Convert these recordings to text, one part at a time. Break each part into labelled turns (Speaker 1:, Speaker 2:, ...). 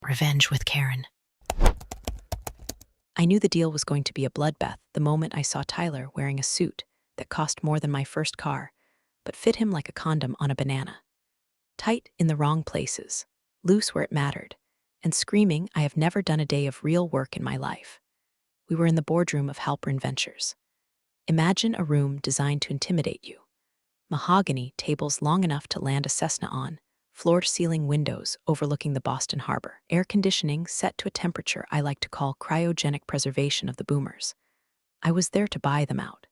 Speaker 1: Revenge with Karen.
Speaker 2: I knew the deal was going to be a bloodbath the moment I saw Tyler wearing a suit that cost more than my first car, but fit him like a condom on a banana. Tight in the wrong places, loose where it mattered, and screaming, I have never done a day of real work in my life. We were in the boardroom of Heir Ventures. Imagine a room designed to intimidate you. Mahogany tables long enough to land a Cessna on, floor-to-ceiling windows overlooking the Boston Harbor, air conditioning set to a temperature I like to call cryogenic preservation of the boomers. I was there to buy them out.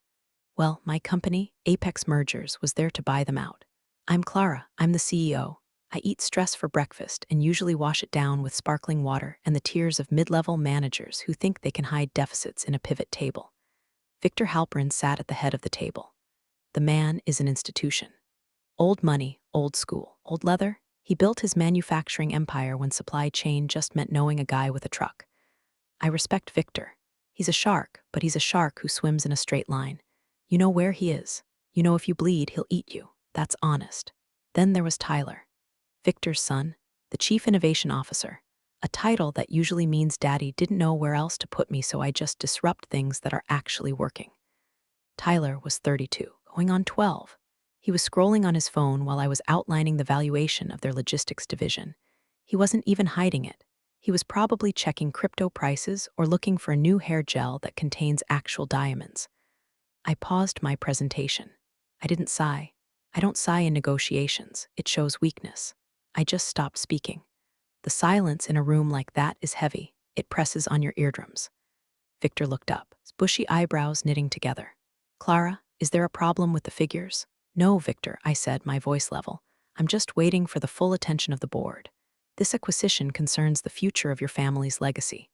Speaker 2: Well, my company, Apex Mergers, was there to buy them out. I'm Clara, I'm the CEO. I eat stress for breakfast and usually wash it down with sparkling water and the tears of mid-level managers who think they can hide deficits in a pivot table. Victor Halperin sat at the head of the table. The man is an institution. Old money, old school, old leather. He built his manufacturing empire when supply chain just meant knowing a guy with a truck. I respect Victor. He's a shark, but he's a shark who swims in a straight line. You know where he is. You know if you bleed, he'll eat you. That's honest. Then there was Tyler, Victor's son, the Chief Innovation Officer, a title that usually means Daddy didn't know where else to put me, so I just disrupt things that are actually working. Tyler was 32, going on 12. He was scrolling on his phone while I was outlining the valuation of their logistics division. He wasn't even hiding it. He was probably checking crypto prices or looking for a new hair gel that contains actual diamonds. I paused my presentation. I didn't sigh. I don't sigh in negotiations. It shows weakness. I just stopped speaking. The silence in a room like that is heavy. It presses on your eardrums. Victor looked up, his bushy eyebrows knitting together. Clara, is there a problem with the figures? No, Victor, I said, my voice level. I'm just waiting for the full attention of the board. This acquisition concerns the future of your family's legacy.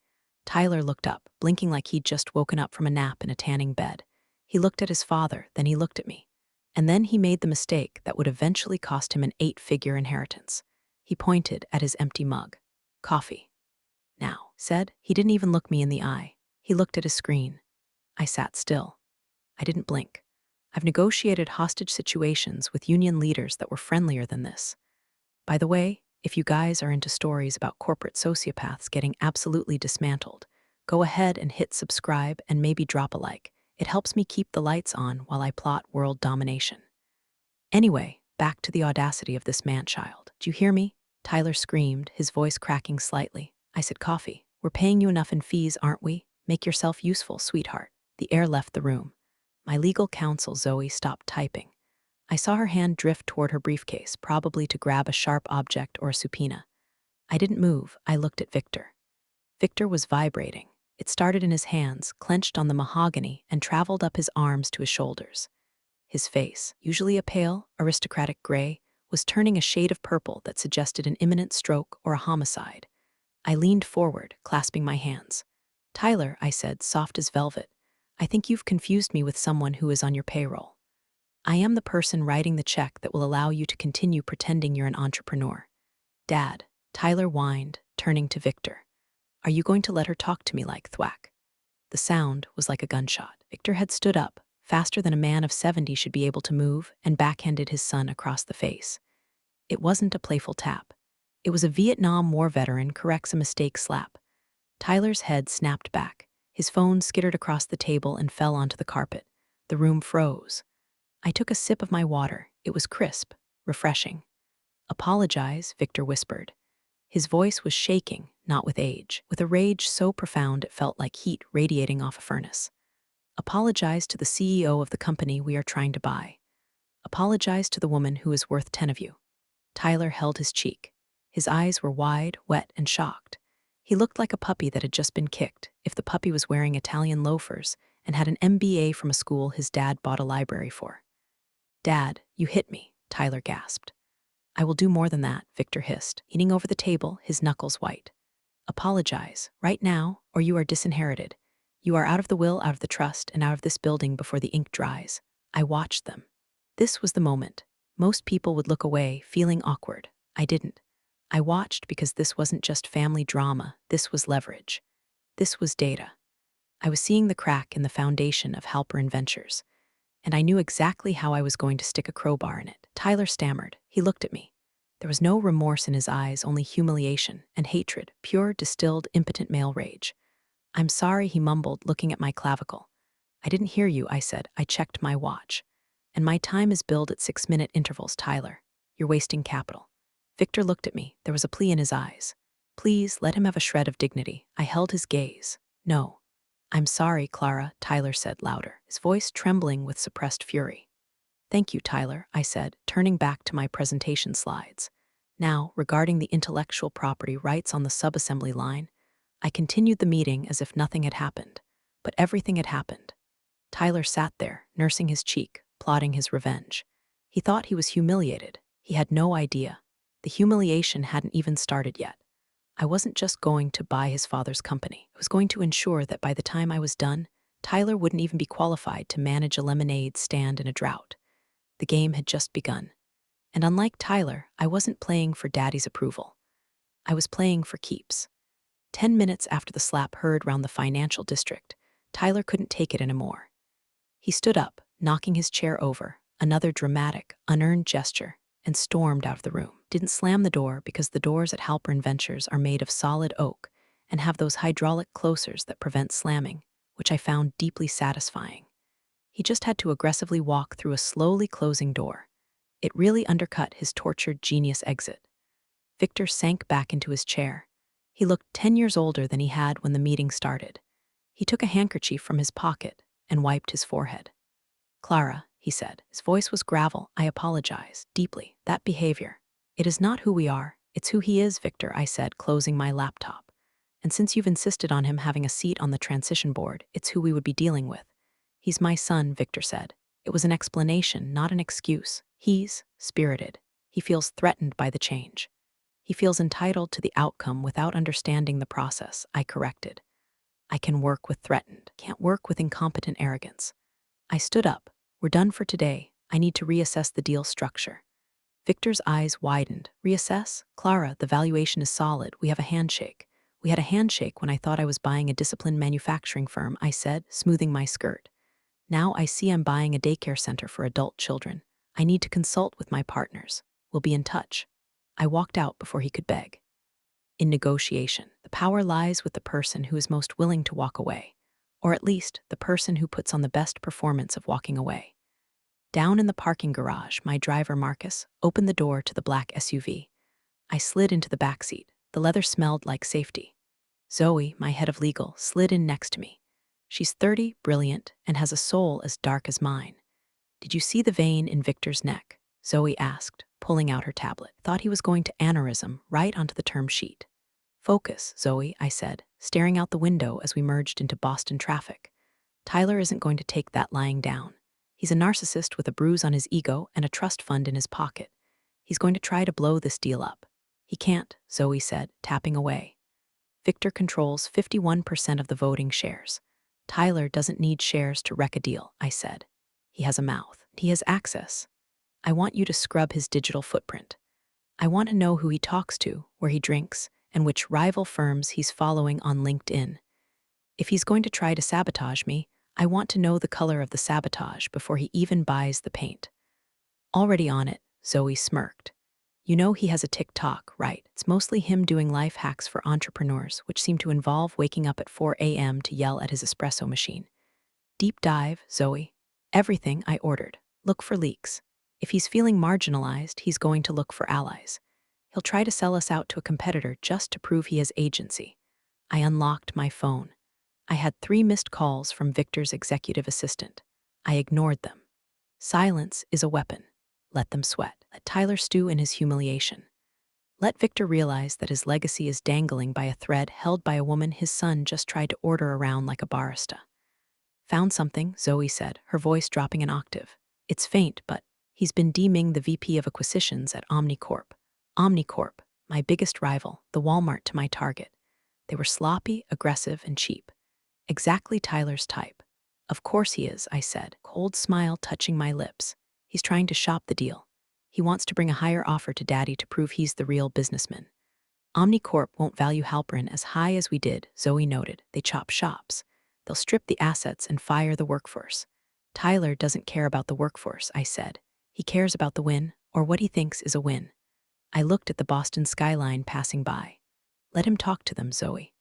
Speaker 2: Tyler looked up, blinking like he'd just woken up from a nap in a tanning bed. He looked at his father, then he looked at me. And then he made the mistake that would eventually cost him an 8-figure inheritance. He pointed at his empty mug. Coffee. Now, said. He didn't even look me in the eye. He looked at his screen. I sat still. I didn't blink. I've negotiated hostage situations with union leaders that were friendlier than this. By the way, if you guys are into stories about corporate sociopaths getting absolutely dismantled, go ahead and hit subscribe and maybe drop a like. It helps me keep the lights on while I plot world domination. Anyway, back to the audacity of this man-child. Do you hear me? Tyler screamed, his voice cracking slightly. I said, coffee. We're paying you enough in fees, aren't we? Make yourself useful, sweetheart. The air left the room. My legal counsel, Zoe, stopped typing. I saw her hand drift toward her briefcase, probably to grab a sharp object or a subpoena. I didn't move. I looked at Victor. Victor was vibrating. It started in his hands, clenched on the mahogany, and traveled up his arms to his shoulders. His face, usually a pale, aristocratic gray, was turning a shade of purple that suggested an imminent stroke or a homicide. I leaned forward, clasping my hands. Tyler, I said, soft as velvet, I think you've confused me with someone who is on your payroll. I am the person writing the check that will allow you to continue pretending you're an entrepreneur. Dad, Tyler whined, turning to Victor. Are you going to let her talk to me like thwack? The sound was like a gunshot. Victor had stood up, faster than a man of 70 should be able to move, and backhanded his son across the face. It wasn't a playful tap. It was a Vietnam War veteran corrects a mistake slap. Tyler's head snapped back. His phone skittered across the table and fell onto the carpet. The room froze. I took a sip of my water. It was crisp, refreshing. Apologize, Victor whispered. His voice was shaking, not with age, with a rage so profound it felt like heat radiating off a furnace. Apologize to the CEO of the company we are trying to buy. Apologize to the woman who is worth 10 of you. Tyler held his cheek. His eyes were wide, wet, and shocked. He looked like a puppy that had just been kicked, if the puppy was wearing Italian loafers and had an MBA from a school his dad bought a library for. Dad, you hit me, Tyler gasped. I will do more than that, Victor hissed, leaning over the table, his knuckles white. Apologize, right now, or you are disinherited. You are out of the will, out of the trust, and out of this building before the ink dries. I watched them. This was the moment. Most people would look away, feeling awkward. I didn't. I watched because this wasn't just family drama, this was leverage. This was data. I was seeing the crack in the foundation of Heir Ventures, and I knew exactly how I was going to stick a crowbar in it. Tyler stammered. He looked at me. There was no remorse in his eyes, only humiliation and hatred, pure, distilled, impotent male rage. "I'm sorry," he mumbled, looking at my clavicle. "I didn't hear you," I said. I checked my watch. "And my time is billed at 6-minute intervals, Tyler. You're wasting capital." Victor looked at me. There was a plea in his eyes. "Please, let him have a shred of dignity." I held his gaze. "No." "I'm sorry, Clara," Tyler said louder, his voice trembling with suppressed fury. "Thank you, Tyler," I said, turning back to my presentation slides. Now, regarding the intellectual property rights on the subassembly line, I continued the meeting as if nothing had happened. But everything had happened. Tyler sat there, nursing his cheek, plotting his revenge. He thought he was humiliated. He had no idea. The humiliation hadn't even started yet. I wasn't just going to buy his father's company. I was going to ensure that by the time I was done, Tyler wouldn't even be qualified to manage a lemonade stand in a drought. The game had just begun. And unlike Tyler, I wasn't playing for Daddy's approval. I was playing for keeps. 10 minutes after the slap heard round the financial district, Tyler couldn't take it anymore. He stood up, knocking his chair over, another dramatic, unearned gesture, and stormed out of the room. Didn't slam the door because the doors at Halpern Ventures are made of solid oak and have those hydraulic closers that prevent slamming, which I found deeply satisfying. He just had to aggressively walk through a slowly closing door. It really undercut his tortured genius exit. Victor sank back into his chair. He looked 10 years older than he had when the meeting started. He took a handkerchief from his pocket and wiped his forehead. "Clara," he said. His voice was gravel. "I apologize, deeply. That behavior. It is not who we are. It's who he is, Victor," I said, closing my laptop. "And since you've insisted on him having a seat on the transition board, it's who we would be dealing with." "He's my son," Victor said. It was an explanation, not an excuse. "He's spirited. He feels threatened by the change. He feels entitled to the outcome without understanding the process," I corrected. "I can work with threatened, can't work with incompetent arrogance." I stood up. "We're done for today. I need to reassess the deal structure." Victor's eyes widened. "Reassess? Clara, the valuation is solid. We have a handshake." "We had a handshake when I thought I was buying a disciplined manufacturing firm," I said, smoothing my skirt. "Now I see I'm buying a daycare center for adult children. I need to consult with my partners. We'll be in touch." I walked out before he could beg. In negotiation, the power lies with the person who is most willing to walk away, or at least the person who puts on the best performance of walking away. Down in the parking garage, my driver, Marcus, opened the door to the black SUV. I slid into the back seat. The leather smelled like safety. Zoe, my head of legal, slid in next to me. She's 30, brilliant, and has a soul as dark as mine. "Did you see the vein in Victor's neck?" Zoe asked, pulling out her tablet. Thought he was going to aneurysm right onto the term sheet. "Focus, Zoe," I said, staring out the window as we merged into Boston traffic. "Tyler isn't going to take that lying down. He's a narcissist with a bruise on his ego and a trust fund in his pocket. He's going to try to blow this deal up." "He can't," Zoe said, tapping away. "Victor controls 51% of the voting shares. Tyler doesn't need shares to wreck a deal," I said. "He has a mouth. He has access. I want you to scrub his digital footprint. I want to know who he talks to, where he drinks, and which rival firms he's following on LinkedIn. If he's going to try to sabotage me, I want to know the color of the sabotage before he even buys the paint." "Already on it," Zoe smirked. "You know he has a TikTok, right? It's mostly him doing life hacks for entrepreneurs, which seem to involve waking up at 4 a.m. to yell at his espresso machine." "Deep dive, Zoe. Everything I ordered. Look for leaks. If he's feeling marginalized, he's going to look for allies. He'll try to sell us out to a competitor just to prove he has agency." I unlocked my phone. I had 3 missed calls from Victor's executive assistant. I ignored them. Silence is a weapon. Let them sweat. Let Tyler stew in his humiliation. Let Victor realize that his legacy is dangling by a thread held by a woman his son just tried to order around like a barista. "Found something," Zoe said, her voice dropping an octave. "It's faint, but he's been deeming the VP of Acquisitions at Omnicorp. Omnicorp, my biggest rival, the Walmart to my Target. They were sloppy, aggressive, and cheap. Exactly Tyler's type." "Of course he is," I said, cold smile touching my lips. "He's trying to shop the deal. He wants to bring a higher offer to Daddy to prove he's the real businessman." "Omnicorp won't value Halpern as high as we did," Zoe noted. "They chop shops. They'll strip the assets and fire the workforce." "Tyler doesn't care about the workforce," I said. "He cares about the win, or what he thinks is a win." I looked at the Boston skyline passing by. Let him talk to them, Zoe.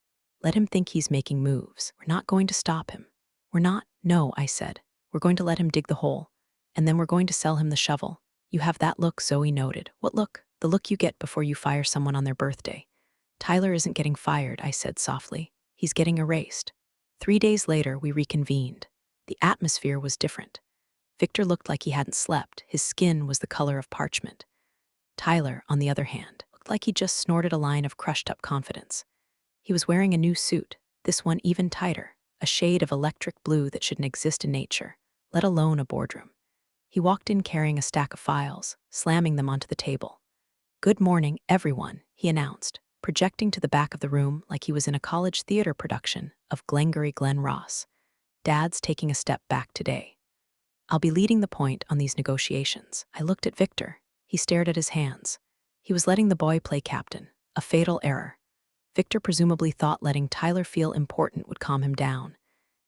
Speaker 2: Let him think he's making moves. We're not going to stop him. We're not. No, I said. We're going to let him dig the hole. And then we're going to sell him the shovel. You have that look, Zoe noted. What look? The look you get before you fire someone on their birthday. Tyler isn't getting fired, I said softly. He's getting erased. 3 days later, we reconvened. The atmosphere was different. Victor looked like he hadn't slept. His skin was the color of parchment. Tyler, on the other hand, looked like he just snorted a line of crushed-up confidence. He was wearing a new suit, this one even tighter, a shade of electric blue that shouldn't exist in nature, let alone a boardroom. He walked in carrying a stack of files, slamming them onto the table. "Good morning, everyone," he announced, projecting to the back of the room like he was in a college theater production of Glengarry Glen Ross. "Dad's taking a step back today. I'll be leading the point on these negotiations." I looked at Victor. He stared at his hands. He was letting the boy play captain, a fatal error. Victor presumably thought letting Tyler feel important would calm him down.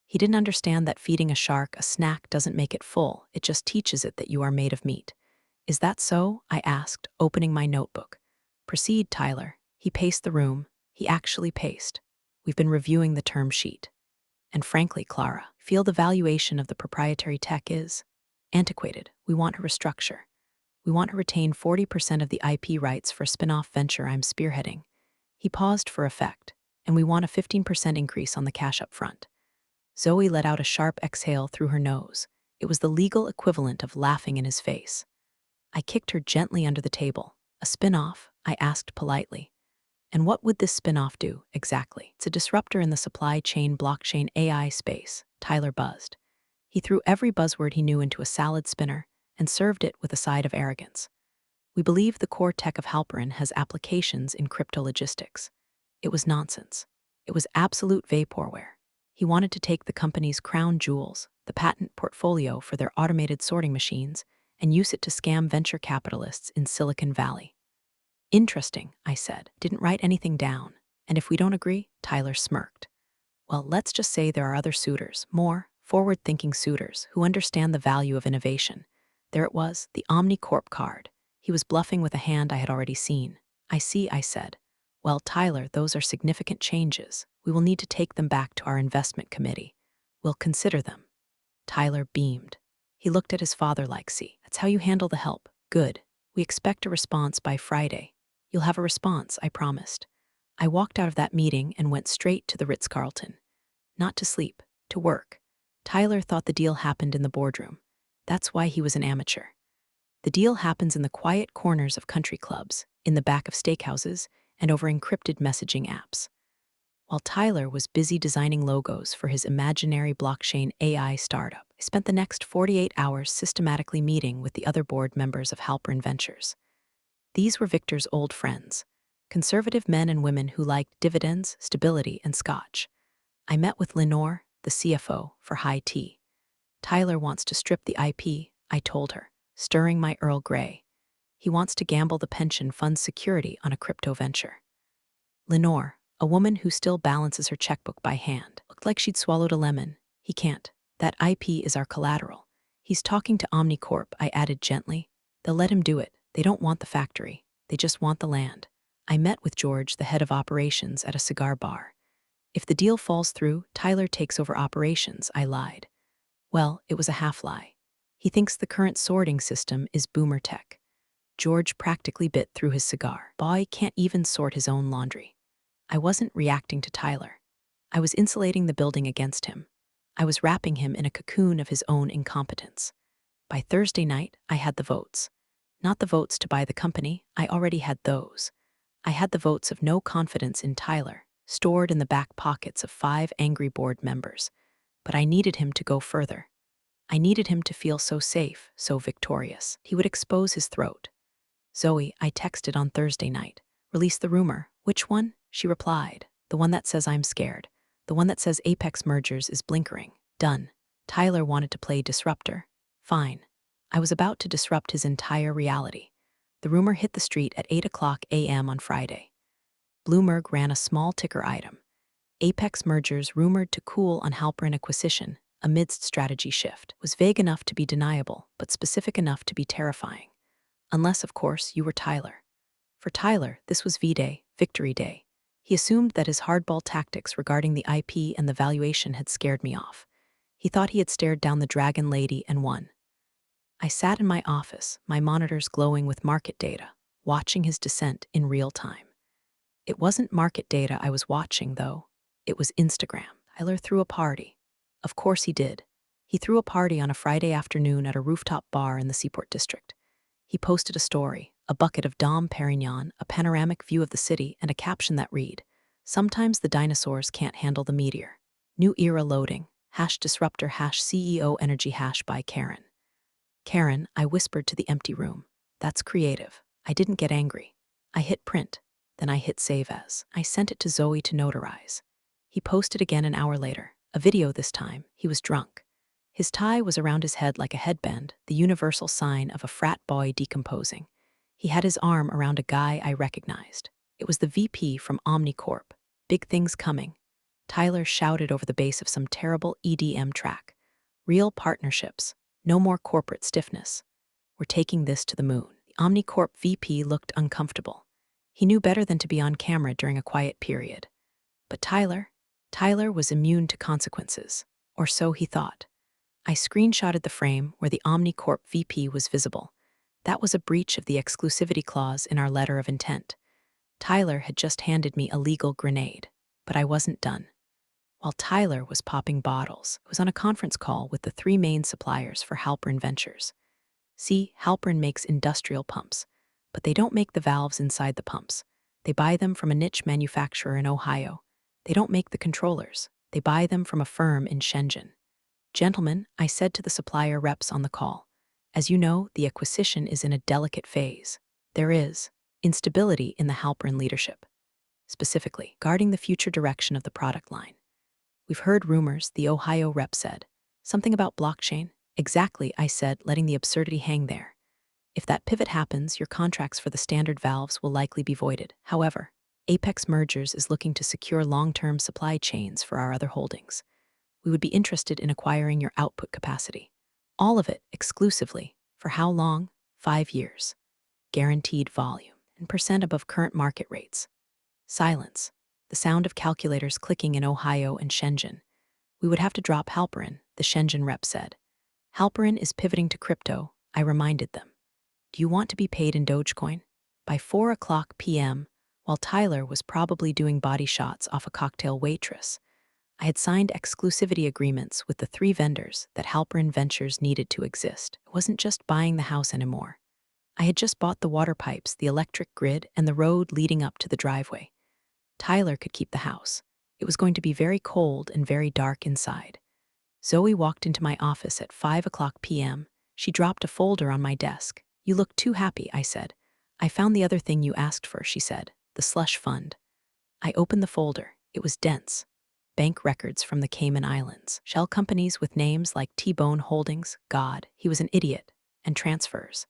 Speaker 2: He didn't understand that feeding a shark a snack doesn't make it full, it just teaches it that you are made of meat. "Is that so?" I asked, opening my notebook. "Proceed, Tyler." He paced the room. He actually paced. "We've been reviewing the term sheet. And frankly, Clara, feel the valuation of the proprietary tech is antiquated. We want to restructure. We want to retain 40% of the IP rights for a spin-off venture I'm spearheading." He paused for effect. "And we want a 15% increase on the cash up front." Zoe let out a sharp exhale through her nose. It was the legal equivalent of laughing in his face. I kicked her gently under the table. "A spin-off?" I asked politely. "And what would this spin-off do, exactly?" "It's a disruptor in the supply chain blockchain AI space," Tyler buzzed. He threw every buzzword he knew into a salad spinner and served it with a side of arrogance. "We believe the core tech of Halperin has applications in cryptologistics." It was nonsense. It was absolute vaporware. He wanted to take the company's crown jewels, the patent portfolio for their automated sorting machines, and use it to scam venture capitalists in Silicon Valley. "Interesting," I said. "Didn't write anything down. And if we don't agree?" Tyler smirked. "Well, let's just say there are other suitors, more forward-thinking suitors, who understand the value of innovation." There it was, the OmniCorp card. He was bluffing with a hand I had already seen. "I see," I said. "Well, Tyler, those are significant changes. We will need to take them back to our investment committee. We'll consider them." Tyler beamed. He looked at his father like, "See, that's how you handle the help. Good. We expect a response by Friday." "You'll have a response," I promised. I walked out of that meeting and went straight to the Ritz-Carlton. Not to sleep, to work. Tyler thought the deal happened in the boardroom. That's why he was an amateur. The deal happens in the quiet corners of country clubs, in the back of steakhouses, and over encrypted messaging apps. While Tyler was busy designing logos for his imaginary blockchain AI startup, I spent the next 48 hours systematically meeting with the other board members of Halperin Ventures. These were Victor's old friends, conservative men and women who liked dividends, stability, and scotch. I met with Lenore, the CFO, for high tea. "Tyler wants to strip the IP," I told her, stirring my Earl Grey. "He wants to gamble the pension fund's security on a crypto venture." Lenore, a woman who still balances her checkbook by hand, looked like she'd swallowed a lemon. "He can't. That IP is our collateral. He's talking to OmniCorp," I added gently. "They'll let him do it. They don't want the factory. They just want the land." I met with George, the head of operations, at a cigar bar. "If the deal falls through, Tyler takes over operations," I lied. Well, it was a half-lie. He thinks the current sorting system is boomer tech. George practically bit through his cigar. "Boy can't even sort his own laundry." I wasn't reacting to Tyler. I was insulating the building against him. I was wrapping him in a cocoon of his own incompetence. By Thursday night, I had the votes. Not the votes to buy the company, I already had those. I had the votes of no confidence in Tyler, stored in the back pockets of 5 angry board members. But I needed him to go further. I needed him to feel so safe, so victorious. He would expose his throat. "Zoe," I texted on Thursday night. "Release the rumor." "Which one?" She replied. "The one that says I'm scared. The one that says Apex Mergers is blinkering." Done. Tyler wanted to play disruptor. Fine. I was about to disrupt his entire reality. The rumor hit the street at 8:00 a.m. on Friday. Bloomberg ran a small ticker item. Apex Mergers rumored to cool on Halperin acquisition amidst strategy shift. Was vague enough to be deniable, but specific enough to be terrifying. Unless, of course, you were Tyler. For Tyler, this was V-Day, Victory Day. He assumed that his hardball tactics regarding the IP and the valuation had scared me off. He thought he had stared down the Dragon Lady and won. I sat in my office, my monitors glowing with market data, watching his descent in real time. It wasn't market data I was watching, though. It was Instagram. Tyler threw a party. Of course he did. He threw a party on a Friday afternoon at a rooftop bar in the Seaport District. He posted a story, a bucket of Dom Perignon, a panoramic view of the city, and a caption that read, "Sometimes the dinosaurs can't handle the meteor. New era loading, #disruptor #CEO energy by Karen." Karen, I whispered to the empty room. That's creative. I didn't get angry. I hit print. Then I hit save as. I sent it to Zoe to notarize. He posted again an hour later. A video this time. He was drunk. His tie was around his head like a headband, the universal sign of a frat boy decomposing. He had his arm around a guy I recognized. It was the VP from Omnicorp. Big things coming. Tyler shouted over the bass of some terrible EDM track. Real partnerships. No more corporate stiffness. We're taking this to the moon. The Omnicorp VP looked uncomfortable. He knew better than to be on camera during a quiet period. But Tyler was immune to consequences. Or so he thought. I screenshotted the frame where the Omnicorp VP was visible. That was a breach of the exclusivity clause in our letter of intent. Tyler had just handed me a legal grenade, but I wasn't done. While Tyler was popping bottles, I was on a conference call with the 3 main suppliers for Halpern Ventures. See, Halpern makes industrial pumps, but they don't make the valves inside the pumps. They buy them from a niche manufacturer in Ohio. They don't make the controllers. They buy them from a firm in Shenzhen. Gentlemen, I said to the supplier reps on the call, as you know, the acquisition is in a delicate phase. There is instability in the Halpern leadership, specifically guarding the future direction of the product line. We've heard rumors, the Ohio rep said. Something about blockchain? Exactly, I said, letting the absurdity hang there. If that pivot happens, your contracts for the standard valves will likely be voided. However, Apex Mergers is looking to secure long-term supply chains for our other holdings. We would be interested in acquiring your output capacity. All of it, exclusively. For how long? 5 years. Guaranteed volume, and percent above current market rates. Silence. The sound of calculators clicking in Ohio and Shenzhen. We would have to drop Halpern, the Shenzhen rep said. Halpern is pivoting to crypto, I reminded them. Do you want to be paid in Dogecoin? By 4:00 p.m., while Tyler was probably doing body shots off a cocktail waitress, I had signed exclusivity agreements with the 3 vendors that Halpern Ventures needed to exist. I wasn't just buying the house anymore. I had just bought the water pipes, the electric grid, and the road leading up to the driveway. Tyler could keep the house. It was going to be very cold and very dark inside. Zoe walked into my office at 5:00 p.m. She dropped a folder on my desk. You look too happy, I said. I found the other thing you asked for, she said, the slush fund. I opened the folder. It was dense. Bank records from the Cayman Islands, shell companies with names like T-Bone Holdings, God, he was an idiot, and transfers.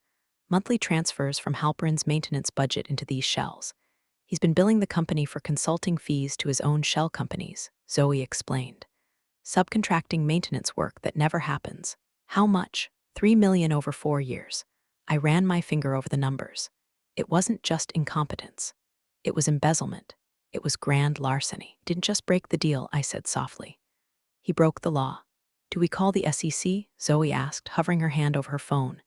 Speaker 2: Monthly transfers from Halpern's maintenance budget into these shells. He's been billing the company for consulting fees to his own shell companies, Zoe explained. Subcontracting maintenance work that never happens. How much? $3 million over 4 years. I ran my finger over the numbers. It wasn't just incompetence. It was embezzlement. It was grand larceny. Didn't just break the deal, I said softly. He broke the law. Do we call the SEC? Zoe asked, hovering her hand over her phone.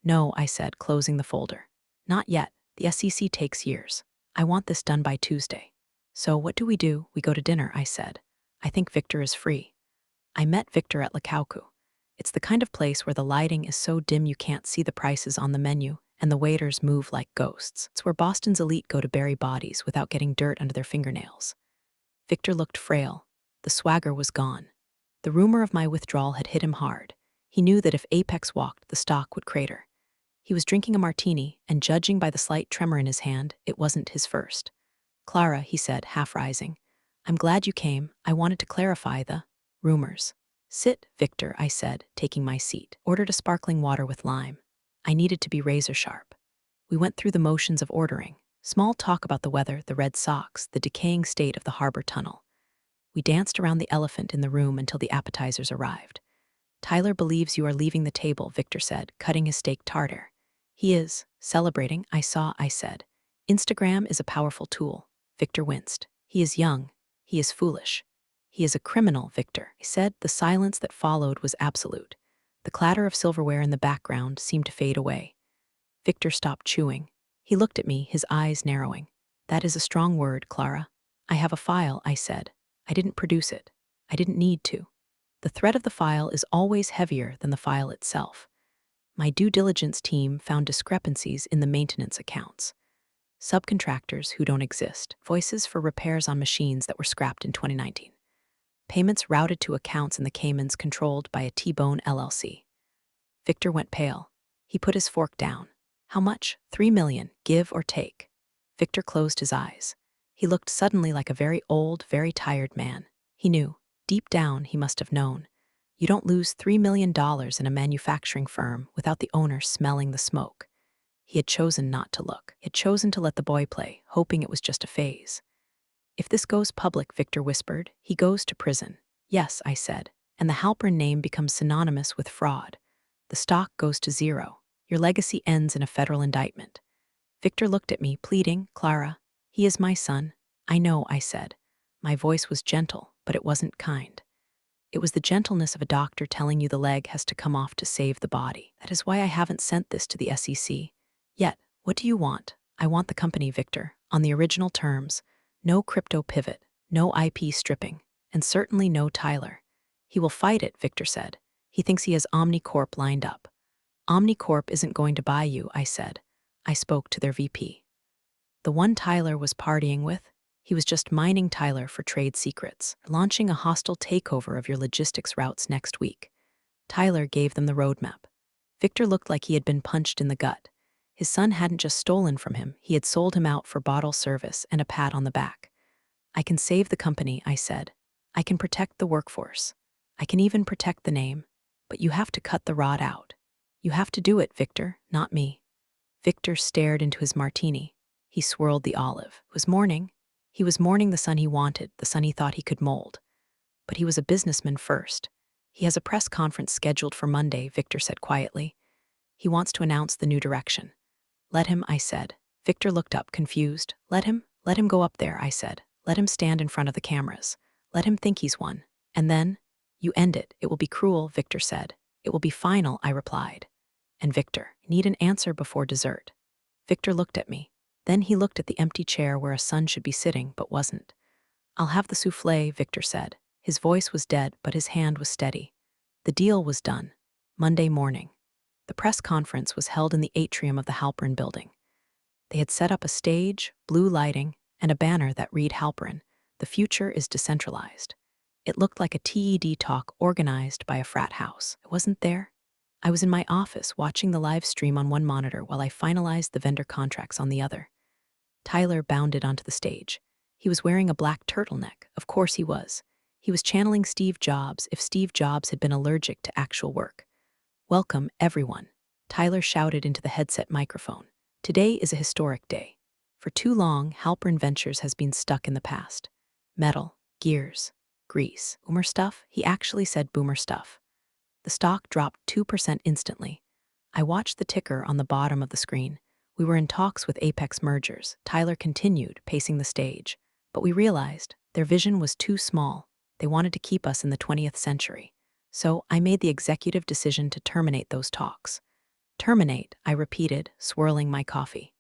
Speaker 2: No, I said, closing the folder. Not yet. The SEC takes years. I want this done by Tuesday. So what do? We go to dinner, I said. I think Victor is free. I met Victor at Lakauku. It's the kind of place where the lighting is so dim you can't see the prices on the menu, and the waiters move like ghosts. It's where Boston's elite go to bury bodies without getting dirt under their fingernails. Victor looked frail. The swagger was gone. The rumor of my withdrawal had hit him hard. He knew that if Apex walked, the stock would crater. He was drinking a martini, and judging by the slight tremor in his hand, it wasn't his first. Clara, he said, half rising. I'm glad you came. I wanted to clarify the rumors. Sit, Victor, I said, taking my seat. Ordered a sparkling water with lime. I needed to be razor sharp. We went through the motions of ordering. Small talk about the weather, the Red Sox, the decaying state of the harbor tunnel. We danced around the elephant in the room until the appetizers arrived. Tyler believes you are leaving the table, Victor said, cutting his steak tartare. He is. Celebrating, I said. Instagram is a powerful tool. Victor winced. He is young. He is foolish. He is a criminal, Victor. I said. The silence that followed was absolute. The clatter of silverware in the background seemed to fade away. Victor stopped chewing. He looked at me, his eyes narrowing. That is a strong word, Clara. I have a file, I said. I didn't produce it. I didn't need to. The threat of the file is always heavier than the file itself. My due diligence team found discrepancies in the maintenance accounts. Subcontractors who don't exist, voices for repairs on machines that were scrapped in 2019. Payments routed to accounts in the Caymans controlled by a T-Bone LLC. Victor went pale. He put his fork down. How much? 3 million, give or take. Victor closed his eyes. He looked suddenly like a very old, very tired man. He knew. Deep down, he must have known. You don't lose $3 million in a manufacturing firm without the owner smelling the smoke. He had chosen not to look. He had chosen to let the boy play, hoping it was just a phase. If this goes public, Victor whispered, he goes to prison. Yes, I said, and the Halpern name becomes synonymous with fraud. The stock goes to zero. Your legacy ends in a federal indictment. Victor looked at me, pleading, Clara, he is my son. I know, I said. My voice was gentle, but it wasn't kind. It was the gentleness of a doctor telling you the leg has to come off to save the body. That is why I haven't sent this to the SEC. Yet, what do you want? I want the company, Victor, on the original terms. No crypto pivot, no IP stripping, and certainly no Tyler. He will fight it, Victor said. He thinks he has OmniCorp lined up. OmniCorp isn't going to buy you, I said. I spoke to their VP. The one Tyler was partying with, he was just mining Tyler for trade secrets, launching a hostile takeover of your logistics routes next week. Tyler gave them the roadmap. Victor looked like he had been punched in the gut. His son hadn't just stolen from him, he had sold him out for bottle service and a pat on the back. I can save the company, I said. I can protect the workforce. I can even protect the name. But you have to cut the rod out. You have to do it, Victor, not me. Victor stared into his martini. He swirled the olive. It was morning. He was mourning the son he wanted, the son he thought he could mold. But he was a businessman first. He has a press conference scheduled for Monday, Victor said quietly. He wants to announce the new direction. Let him, I said. Victor looked up, confused. Let him go up there, I said. Let him stand in front of the cameras. Let him think he's won. And then, you end it. It will be cruel, Victor said. It will be final, I replied. And Victor, I need an answer before dessert. Victor looked at me. Then he looked at the empty chair where a son should be sitting, but wasn't. I'll have the soufflé, Victor said. His voice was dead, but his hand was steady. The deal was done. Monday morning. The press conference was held in the atrium of the Halpern building. They had set up a stage, blue lighting, and a banner that read Halpern, "The future is decentralized." It looked like a TED talk organized by a frat house. I wasn't there. I was in my office watching the live stream on one monitor while I finalized the vendor contracts on the other. Tyler bounded onto the stage. He was wearing a black turtleneck. Of course he was. He was channeling Steve Jobs if Steve Jobs had been allergic to actual work. Welcome, everyone, Tyler shouted into the headset microphone. Today is a historic day. For too long, Halpern Ventures has been stuck in the past. Metal, gears, grease, boomer stuff? He actually said boomer stuff. The stock dropped 2% instantly. I watched the ticker on the bottom of the screen. We were in talks with Apex Mergers. Tyler continued, pacing the stage. But we realized their vision was too small. They wanted to keep us in the 20th century. So I made the executive decision to terminate those talks. Terminate, I repeated, swirling my coffee.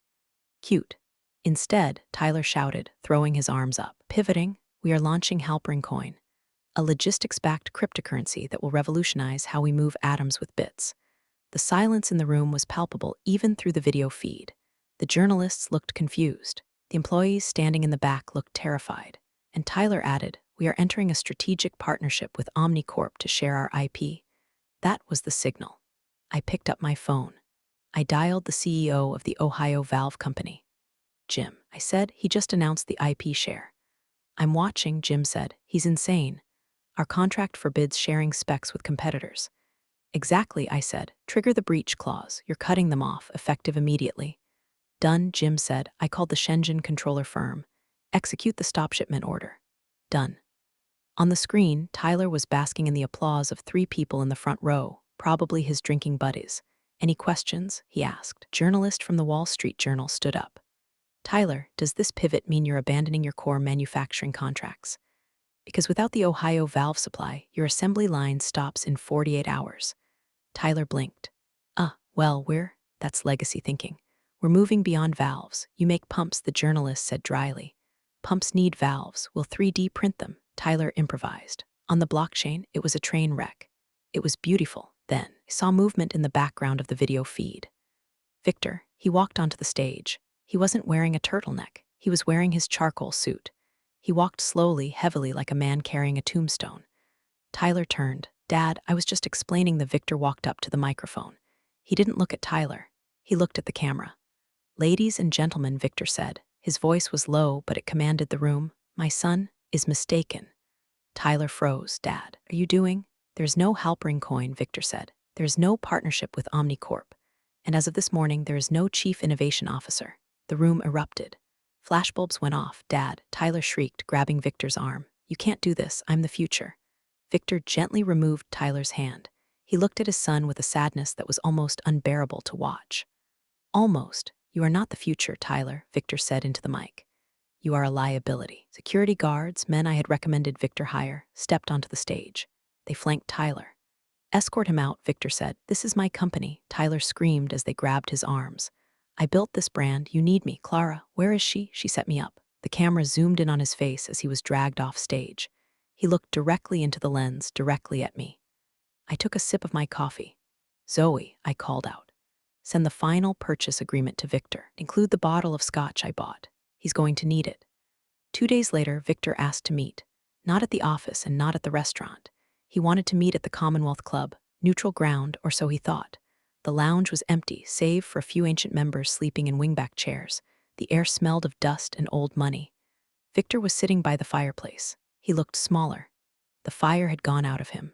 Speaker 2: Cute. Instead, Tyler shouted, throwing his arms up. Pivoting, we are launching Halpern Coin, a logistics-backed cryptocurrency that will revolutionize how we move atoms with bits. The silence in the room was palpable even through the video feed. The journalists looked confused. The employees standing in the back looked terrified. And Tyler added, we are entering a strategic partnership with OmniCorp to share our IP. That was the signal. I picked up my phone. I dialed the CEO of the Ohio Valve Company. Jim, I said, he just announced the IP share. I'm watching, Jim said. He's insane. Our contract forbids sharing specs with competitors. Exactly, I said. Trigger the breach clause. You're cutting them off, effective immediately. Done, Jim said. I called the Shenzhen controller firm. Execute the stop shipment order. Done. On the screen, Tyler was basking in the applause of 3 people in the front row, probably his drinking buddies. Any questions? He asked. Journalist from the Wall Street Journal stood up. Tyler, does this pivot mean you're abandoning your core manufacturing contracts? Because without the Ohio valve supply, your assembly line stops in 48 hours. Tyler blinked. That's legacy thinking. We're moving beyond valves. You make pumps, the journalist said dryly. Pumps need valves. We'll 3D print them, Tyler improvised. On the blockchain, it was a train wreck. It was beautiful. Then, I saw movement in the background of the video feed. Victor, he walked onto the stage. He wasn't wearing a turtleneck. He was wearing his charcoal suit. He walked slowly, heavily, like a man carrying a tombstone. Tyler turned. Dad, I was just explaining. The Victor walked up to the microphone. He didn't look at Tyler. He looked at the camera. Ladies and gentlemen, Victor said. His voice was low, but it commanded the room. My son is mistaken. Tyler froze. Dad, are you doing? There's no Halpern coin, Victor said. There's no partnership with OmniCorp. And as of this morning, there is no chief innovation officer. The room erupted. Flashbulbs went off. Dad, Tyler shrieked, grabbing Victor's arm. You can't do this. I'm the future. Victor gently removed Tyler's hand. He looked at his son with a sadness that was almost unbearable to watch. Almost. You are not the future, Tyler, Victor said into the mic. You are a liability. Security guards, men I had recommended Victor hire, stepped onto the stage. They flanked Tyler. Escort him out, Victor said. This is my company, Tyler screamed as they grabbed his arms. I built this brand. You need me. Clara, where is she? She set me up. The camera zoomed in on his face as he was dragged off stage. He looked directly into the lens, directly at me. I took a sip of my coffee. Zoe, I called out. Send the final purchase agreement to Victor. Include the bottle of scotch I bought. He's going to need it. 2 days later, Victor asked to meet. Not at the office and not at the restaurant. He wanted to meet at the Commonwealth Club, neutral ground, or so he thought. The lounge was empty, save for a few ancient members sleeping in wingback chairs. The air smelled of dust and old money. Victor was sitting by the fireplace. He looked smaller. The fire had gone out of him.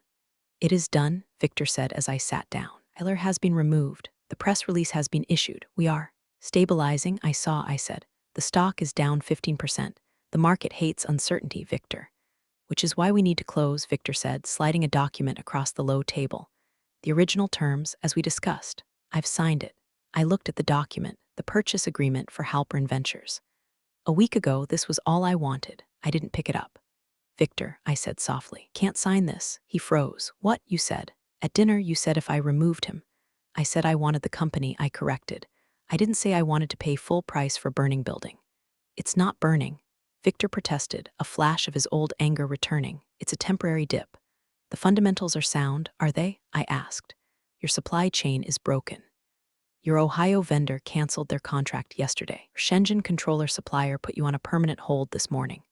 Speaker 2: It is done, Victor said as I sat down. Heir has been removed. The press release has been issued. We are stabilizing, I said. The stock is down 15%. The market hates uncertainty, Victor. Which is why we need to close, Victor said, sliding a document across the low table. The original terms, as we discussed. I've signed it. I looked at the document, the purchase agreement for Halpern Ventures. A week ago, this was all I wanted. I didn't pick it up. Victor, I said softly, can't sign this. He froze. What? You said. At dinner, you said if I removed him. I said I wanted the company. I corrected. I didn't say I wanted to pay full price for burning building. It's not burning. Victor protested, a flash of his old anger returning. It's a temporary dip. The fundamentals are sound, are they? I asked. Your supply chain is broken. Your Ohio vendor canceled their contract yesterday. Shenzhen controller supplier put you on a permanent hold this morning.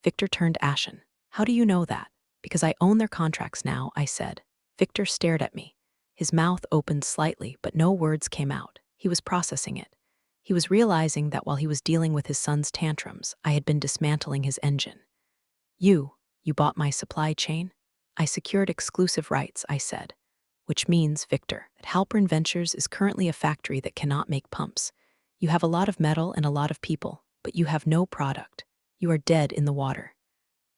Speaker 2: Victor turned ashen. How do you know that? Because I own their contracts now, I said. Victor stared at me. His mouth opened slightly, but no words came out. He was processing it. He was realizing that while he was dealing with his son's tantrums, I had been dismantling his engine. You bought my supply chain? I secured exclusive rights, I said. Which means, Victor, that Halpern Ventures is currently a factory that cannot make pumps. You have a lot of metal and a lot of people, but you have no product. You are dead in the water.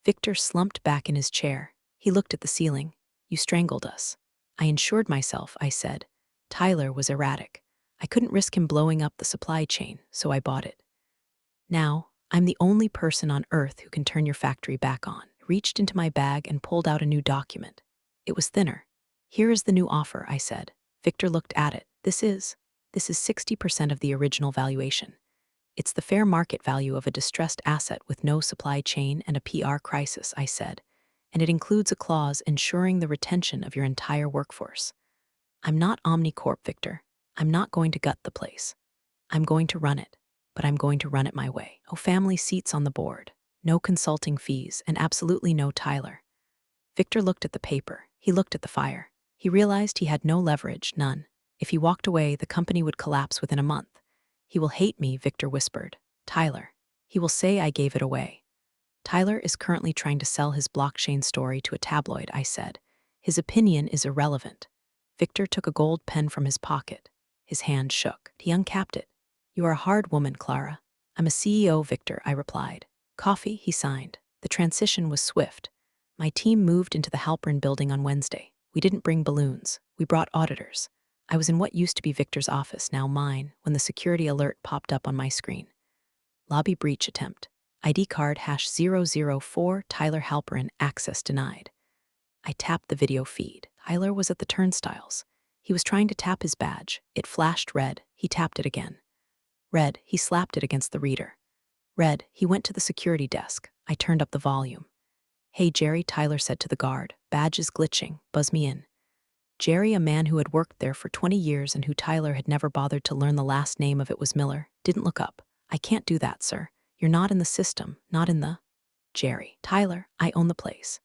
Speaker 2: Victor slumped back in his chair. He looked at the ceiling. You strangled us. I insured myself, I said. Tyler was erratic. I couldn't risk him blowing up the supply chain, so I bought it. Now, I'm the only person on Earth who can turn your factory back on. I reached into my bag and pulled out a new document. It was thinner. Here is the new offer, I said. Victor looked at it. This is 60% of the original valuation. It's the fair market value of a distressed asset with no supply chain and a PR crisis, I said. And it includes a clause ensuring the retention of your entire workforce. I'm not OmniCorp, Victor. I'm not going to gut the place. I'm going to run it, but I'm going to run it my way. No family seats on the board, no consulting fees, and absolutely no Tyler. Victor looked at the paper. He looked at the fire. He realized he had no leverage, none. If he walked away, the company would collapse within a month. He will hate me, Victor whispered. Tyler. He will say I gave it away. Tyler is currently trying to sell his blockchain story to a tabloid, I said. His opinion is irrelevant. Victor took a gold pen from his pocket. His hand shook. He uncapped it. You are a hard woman, Clara. I'm a CEO, Victor, I replied. Coffee, he signed. The transition was swift. My team moved into the Halpern building on Wednesday. We didn't bring balloons. We brought auditors. I was in what used to be Victor's office, now mine, when the security alert popped up on my screen. Lobby breach attempt. ID card #004, Tyler Halperin, access denied. I tapped the video feed. Tyler was at the turnstiles. He was trying to tap his badge. It flashed red. He tapped it again. Red, he slapped it against the reader. Red, he went to the security desk. I turned up the volume. "Hey, Jerry," Tyler said to the guard. "Badge is glitching. Buzz me in." Jerry, a man who had worked there for 20 years and who Tyler had never bothered to learn the last name of, it was Miller, didn't look up. "I can't do that, sir. You're not in the system, not in the—" Jerry. "Tyler, I own the place."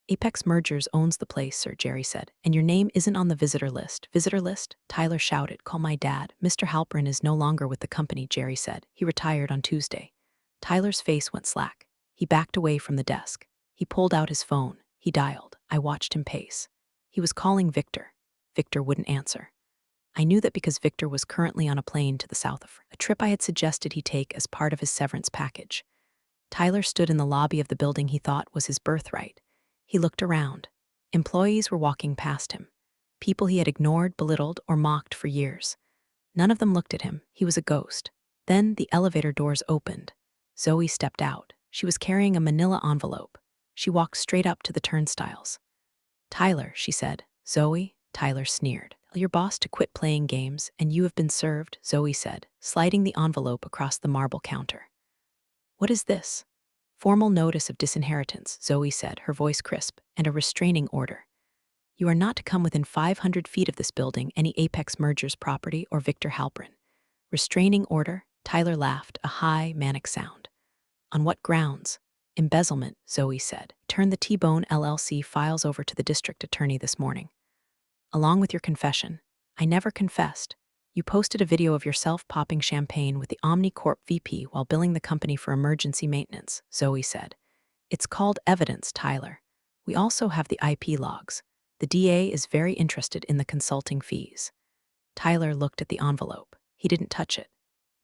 Speaker 2: "Apex Mergers owns the place, sir," Jerry said, "and your name isn't on the visitor list." "Visitor list?" Tyler shouted. "Call my dad. Mr. Halperin is no longer with the company," Jerry said. "He retired on Tuesday." Tyler's face went slack. He backed away from the desk. He pulled out his phone. He dialed. I watched him pace. He was calling Victor. Victor wouldn't answer. I knew that because Victor was currently on a plane to the south of a trip I had suggested he take as part of his severance package. Tyler stood in the lobby of the building he thought was his birthright. He looked around. Employees were walking past him. People he had ignored, belittled, or mocked for years. None of them looked at him. He was a ghost. Then the elevator doors opened. Zoe stepped out. She was carrying a manila envelope. She walked straight up to the turnstiles. "Tyler," she said. "Zoe?" Tyler sneered. "Tell your boss to quit playing games, and you have been served," Zoe said, sliding the envelope across the marble counter. "What is this?" "Formal notice of disinheritance," Zoe said, her voice crisp, "and a restraining order. You are not to come within 500 feet of this building, any Apex Mergers property, or Victor Halperin." "Restraining order?" Tyler laughed, a high, manic sound. "On what grounds?" "Embezzlement," Zoe said. "Turn the T-Bone LLC files over to the district attorney this morning." "Along with your confession." "I never confessed. You posted a video of yourself popping champagne with the OmniCorp VP while billing the company for emergency maintenance," Zoe said. "It's called evidence, Tyler. We also have the IP logs. The DA is very interested in the consulting fees." Tyler looked at the envelope. He didn't touch it.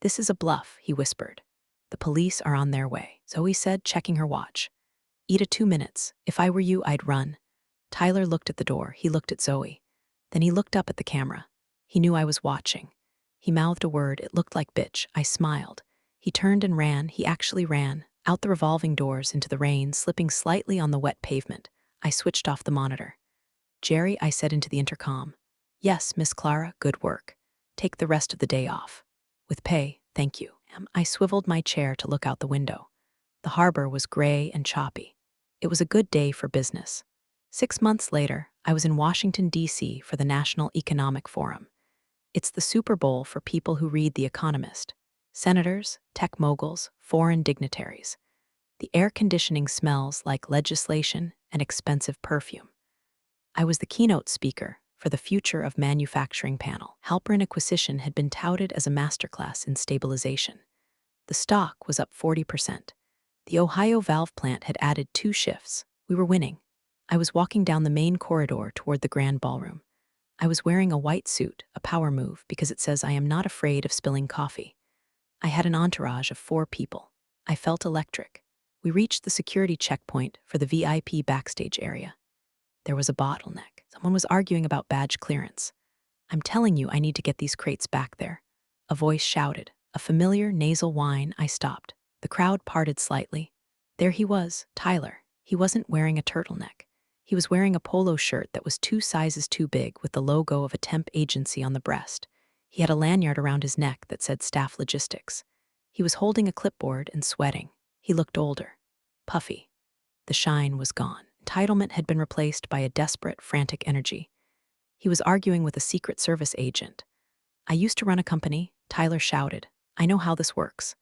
Speaker 2: "This is a bluff," he whispered. "The police are on their way," Zoe said, checking her watch. "Eat 2 minutes. If I were you, I'd run." Tyler looked at the door. He looked at Zoe. Then he looked up at the camera. He knew I was watching. He mouthed a word. It looked like bitch. I smiled. He turned and ran. He actually ran, out the revolving doors into the rain, slipping slightly on the wet pavement. I switched off the monitor. "Jerry," I said into the intercom. "Yes, Miss Clara, good work. Take the rest of the day off. With pay, thank you." I swiveled my chair to look out the window. The harbor was gray and choppy. It was a good day for business. 6 months later, I was in Washington, D.C. for the National Economic Forum. It's the Super Bowl for people who read The Economist. Senators, tech moguls, foreign dignitaries. The air conditioning smells like legislation and expensive perfume. I was the keynote speaker for the Future of Manufacturing panel. Halperin acquisition had been touted as a masterclass in stabilization. The stock was up 40%. The Ohio valve plant had added 2 shifts. We were winning. I was walking down the main corridor toward the grand ballroom. I was wearing a white suit, a power move, because it says I am not afraid of spilling coffee. I had an entourage of 4 people. I felt electric. We reached the security checkpoint for the VIP backstage area. There was a bottleneck. Someone was arguing about badge clearance. "I'm telling you, I need to get these crates back there." A voice shouted. A familiar nasal whine. I stopped. The crowd parted slightly. There he was, Tyler. He wasn't wearing a turtleneck. He was wearing a polo shirt that was 2 sizes too big with the logo of a temp agency on the breast. He had a lanyard around his neck that said Staff Logistics. He was holding a clipboard and sweating. He looked older. Puffy. The shine was gone. Entitlement had been replaced by a desperate, frantic energy. He was arguing with a Secret Service agent. "I used to run a company," Tyler shouted. "I know how this works."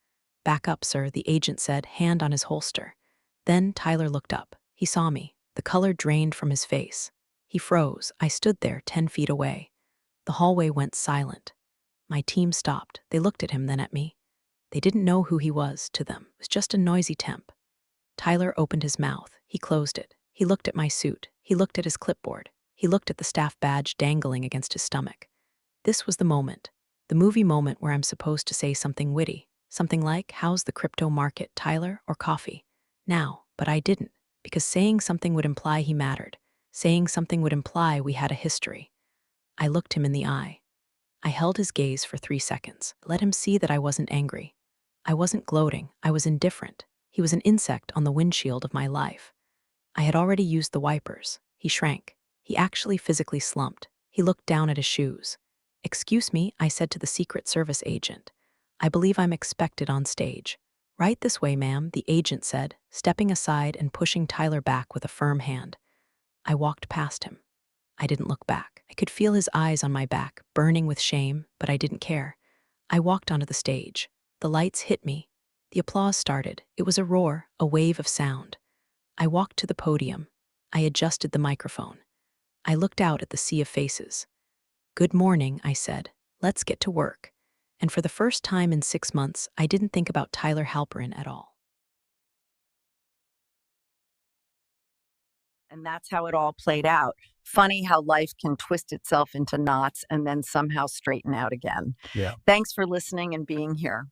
Speaker 2: "Back up, sir," the agent said, hand on his holster. Then Tyler looked up. He saw me. The color drained from his face. He froze. I stood there 10 feet away. The hallway went silent. My team stopped. They looked at him, then at me. They didn't know who he was. To them, it was just a noisy temp. Tyler opened his mouth. He closed it. He looked at my suit. He looked at his clipboard. He looked at the staff badge dangling against his stomach. This was the moment. The movie moment where I'm supposed to say something witty. Something like, "How's the crypto market, Tyler?" or "Coffee." Now, but I didn't, because saying something would imply he mattered. Saying something would imply we had a history. I looked him in the eye. I held his gaze for 3 seconds. Let him see that I wasn't angry. I wasn't gloating, I was indifferent. He was an insect on the windshield of my life. I had already used the wipers. He shrank. He actually physically slumped. He looked down at his shoes. "Excuse me," I said to the Secret Service agent. "I believe I'm expected on stage." "Right this way, ma'am," the agent said, stepping aside and pushing Tyler back with a firm hand. I walked past him. I didn't look back. I could feel his eyes on my back, burning with shame, but I didn't care. I walked onto the stage. The lights hit me. The applause started. It was a roar, a wave of sound. I walked to the podium. I adjusted the microphone. I looked out at the sea of faces. "Good morning," I said. "Let's get to work." And for the first time in 6 months, I didn't think about Tyler Halperin at all.
Speaker 1: And that's how it all played out. Funny how life can twist itself into knots and then somehow straighten out again.
Speaker 3: Yeah.
Speaker 1: Thanks for listening and being here.